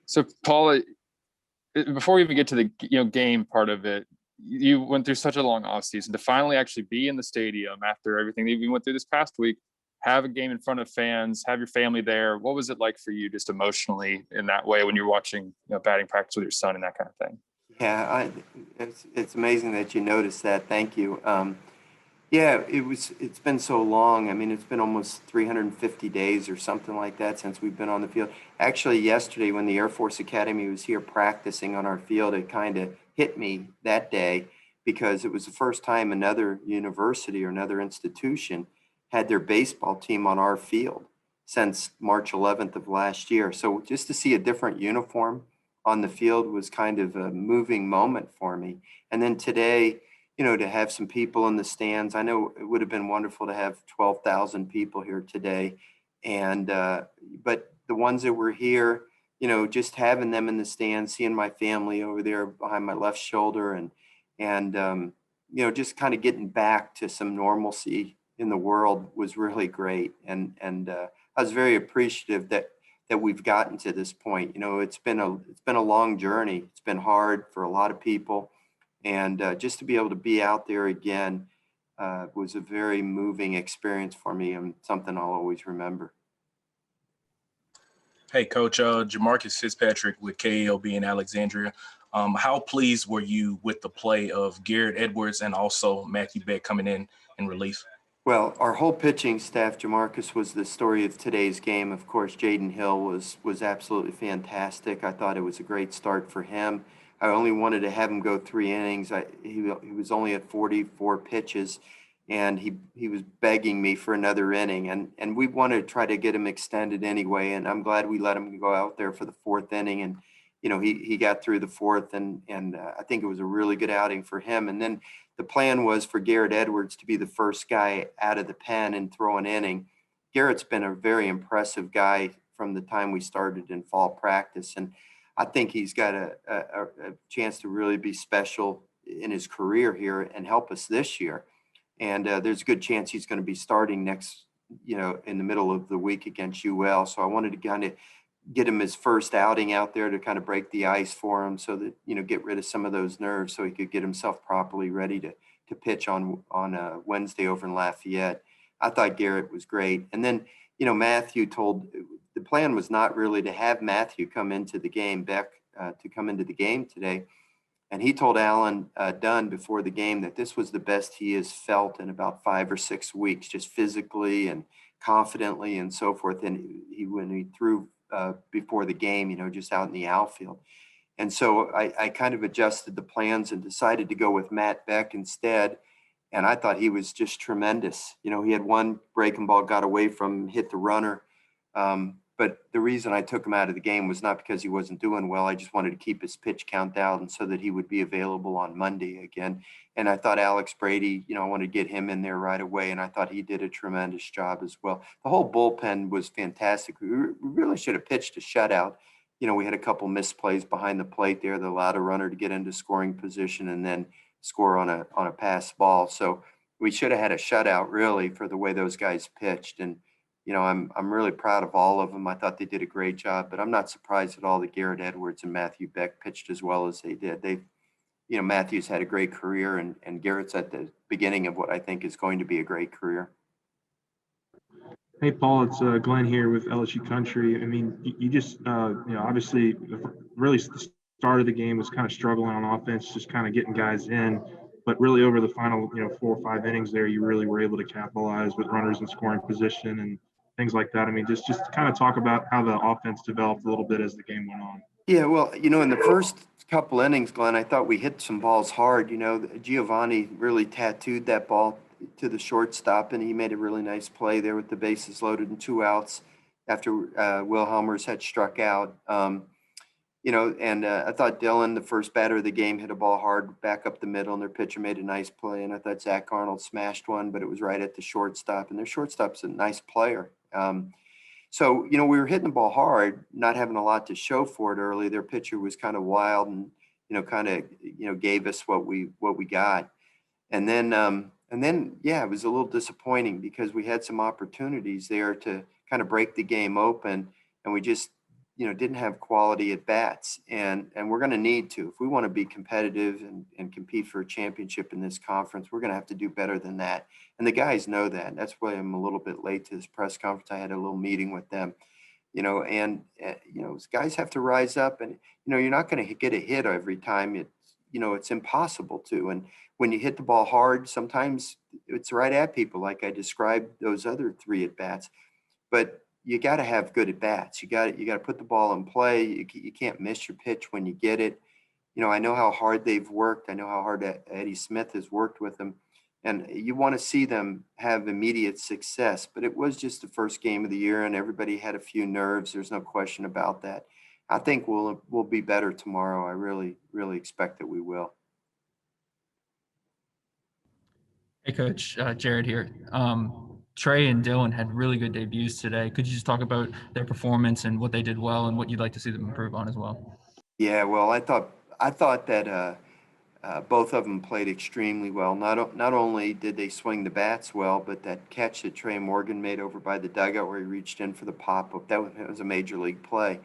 So Paul, before we even get to the game part of it, you went through such a long off season to finally actually be in the stadium after everything that you went through this past week, have a game in front of fans, have your family there. What was it like for you just emotionally in that way when you're watching batting practice with your son and that kind of thing? Yeah, it's amazing that you noticed that. Thank you. Yeah, it's been so long. I mean, it's been almost 350 days or something like that since we've been on the field. Actually, yesterday when the Air Force Academy was here practicing on our field, it kind of hit me that day because it was the first time another university or another institution had their baseball team on our field since March 11th of last year. So just to see a different uniform on the field was kind of a moving moment for me. And then today, to have some people in the stands. I know it would have been wonderful to have 12,000 people here today. And, but the ones that were here, just having them in the stands, seeing my family over there behind my left shoulder and just kind of getting back to some normalcy in the world was really great. And I was very appreciative that we've gotten to this point. It's been a long journey. It's been hard for a lot of people. And just to be able to be out there again was a very moving experience for me and something I'll always remember. Hey, Coach, Jamarcus Fitzpatrick with KLB in Alexandria. How pleased were you with the play of Garrett Edwards and also Matthew Beck coming in relief? Well, our whole pitching staff, Jamarcus, was the story of today's game. Of course, Jaden Hill was absolutely fantastic. I thought it was a great start for him. I only wanted to have him go 3 innings. He was only at 44 pitches, and he was begging me for another inning. And we wanted to try to get him extended anyway. And I'm glad we let him go out there for the 4th inning. And he got through the 4th, and I think it was a really good outing for him. And then the plan was for Garrett Edwards to be the first guy out of the pen and throw an inning. Garrett's been a very impressive guy from the time we started in fall practice, and I think he's got a chance to really be special in his career here and help us this year. And there's a good chance he's going to be starting next, in the middle of the week against UL. So I wanted to kind of get him his first outing out there to kind of break the ice for him so that, get rid of some of those nerves so he could get himself properly ready to pitch on Wednesday over in Lafayette. I thought Garrett was great. And then, Matthew the plan was not really to have Matthew come into the game, Beck, to come into the game today. And he told Alan Dunn before the game that this was the best he has felt in about 5 or 6 weeks, just physically and confidently and so forth. And when he threw before the game, just out in the outfield. And so I kind of adjusted the plans and decided to go with Matt Beck instead. And I thought he was just tremendous. He had one breaking ball, got away from him, hit the runner. But the reason I took him out of the game was not because he wasn't doing well. I just wanted to keep his pitch count down so that he would be available on Monday again. And I thought Alex Brady, I wanted to get him in there right away. And I thought he did a tremendous job as well. The whole bullpen was fantastic. We really should have pitched a shutout. We had a couple misplays behind the plate there that allowed a runner to get into scoring position and then score on a pass ball. So we should have had a shutout really for the way those guys pitched. And I'm really proud of all of them. I thought they did a great job, but I'm not surprised at all that Garrett Edwards and Matthew Beck pitched as well as they did. Matthew's had a great career, and Garrett's at the beginning of what I think is going to be a great career. Hey, Paul, it's Glenn here with LSU Country. I mean, you just, obviously, really the start of the game was kind of struggling on offense, just kind of getting guys in. But really over the final, 4 or 5 innings there, you really were able to capitalize with runners in scoring position and things like that. I mean, just kind of talk about how the offense developed a little bit as the game went on. Yeah, well, in the first couple innings, Glenn, I thought we hit some balls hard. Giovanni really tattooed that ball to the shortstop, and he made a really nice play there with the bases loaded and 2 outs after Will Helmers had struck out. And I thought Dylan, the first batter of the game, hit a ball hard back up the middle, and their pitcher made a nice play. And I thought Zach Arnold smashed one, but it was right at the shortstop, and their shortstop's a nice player. So, we were hitting the ball hard, not having a lot to show for it early. Their pitcher was kind of wild and, gave us what we got. And then, yeah, it was a little disappointing because we had some opportunities there to kind of break the game open, and we just didn't have quality at bats, and we're going to need to. If we want to be competitive and compete for a championship in this conference, we're going to have to do better than that. And the guys know that. And that's why I'm a little bit late to this press conference. I had a little meeting with them, guys have to rise up, and, you're not going to get a hit every time. It's impossible to. And when you hit the ball hard, sometimes it's right at people, like I described those other 3 at bats. But you got to have good at bats. You got to put the ball in play. You can't miss your pitch when you get it. I know how hard they've worked. I know how hard Eddie Smith has worked with them, and you want to see them have immediate success. But it was just the first game of the year, and everybody had a few nerves. There's no question about that. I think we'll be better tomorrow. I really, really expect that we will. Hey, Coach, Jared here. Trey and Dylan had really good debuts today. Could you just talk about their performance and what they did well and what you'd like to see them improve on as well? Yeah, well, I thought that both of them played extremely well. Not only did they swing the bats well, but that catch that Trey Morgan made over by the dugout where he reached in for the pop-up, that was a major league play.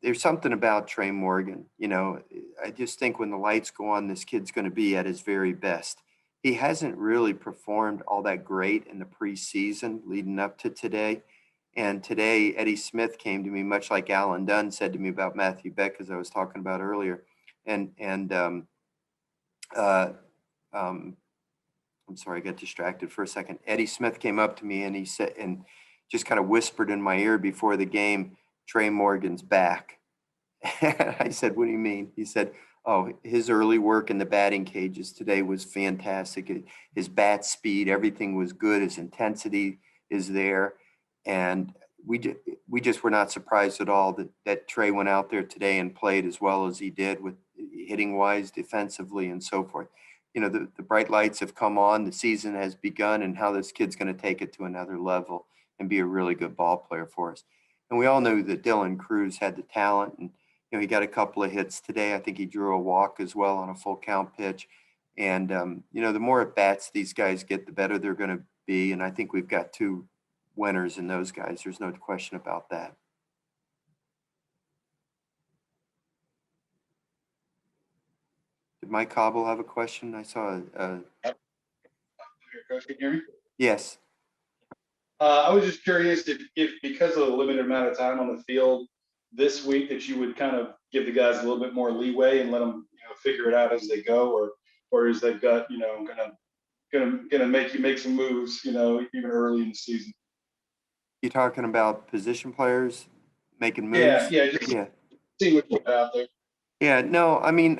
There's something about Trey Morgan. I just think when the lights go on, this kid's going to be at his very best. He hasn't really performed all that great in the preseason leading up to today. And today, Eddie Smith came to me, much like Alan Dunn said to me about Matthew Beck, as I was talking about earlier. I'm sorry, I got distracted for a second. Eddie Smith came up to me and he said, and just kind of whispered in my ear before the game, Trey Morgan's back. I said, what do you mean? He said, oh, his early work in the batting cages today was fantastic. His bat speed, everything was good. His intensity is there. And we just were not surprised at all that Trey went out there today and played as well as he did, with hitting wise, defensively, and so forth. The bright lights have come on. The season has begun, and how this kid's going to take it to another level and be a really good ball player for us. And we all knew that Dylan Cruz had the talent, and he got a couple of hits today. I think he drew a walk as well on a full count pitch. And, the more at bats these guys get, the better they're going to be. And I think we've got 2 winners in those guys. There's no question about that. Did Mike Cobble have a question? I saw Coach, can you hear me? Yes. I was just curious if because of the limited amount of time on the field this week, that you would kind of give the guys a little bit more leeway and let them, figure it out as they go, or is that gut, gonna make you make some moves, even early in the season? You talking about position players making moves? Yeah, just see what you got out there. Yeah, no, I mean,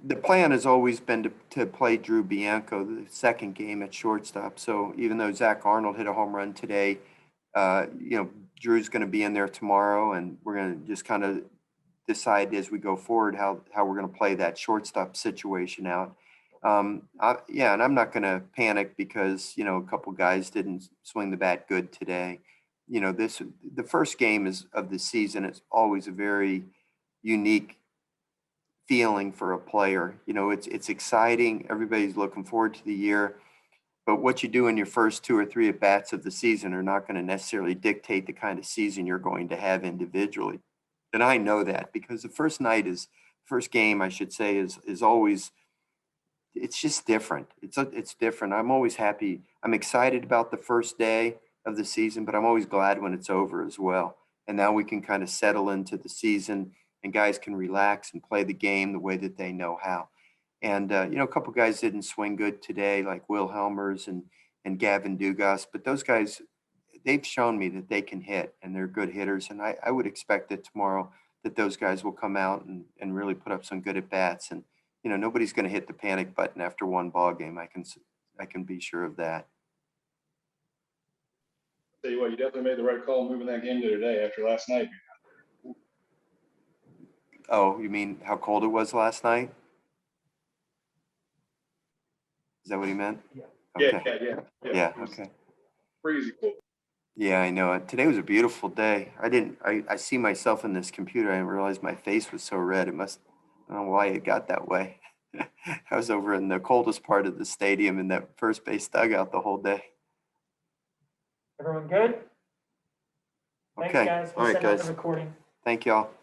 the plan has always been to play Drew Bianco the second game at shortstop. So even though Zach Arnold hit a home run today, Drew's going to be in there tomorrow, and we're going to just kind of decide as we go forward how we're going to play that shortstop situation out. And I'm not going to panic because, a couple guys didn't swing the bat good today. The first game of the season is always a very unique feeling for a player. It's exciting. Everybody's looking forward to the year, but what you do in your first 2 or 3 at bats of the season are not going to necessarily dictate the kind of season you're going to have individually. And I know that because the first game, I should say, is always, it's just different. It's different. I'm always happy. I'm excited about the first day of the season, but I'm always glad when it's over as well. And now we can kind of settle into the season, and guys can relax and play the game the way that they know how. And, a couple guys didn't swing good today, like Will Helmers and Gavin Dugas, but those guys, they've shown me that they can hit, and they're good hitters. And I would expect that tomorrow that those guys will come out and really put up some good at-bats. And, nobody's going to hit the panic button after one ball game. I can be sure of that. Tell you what, you definitely made the right call moving that game to today after last night. Oh, you mean how cold it was last night? Is that what he meant? Yeah. Okay. Yeah. Okay. Crazy cool. Yeah, I know. Today was a beautiful day. I see myself in this computer. I didn't realize my face was so red. I don't know why it got that way. I was over in the coldest part of the stadium in that first base dugout the whole day. Everyone good? Thanks, Okay. guys. All We'll right, send out guys. the recording. Thank y'all.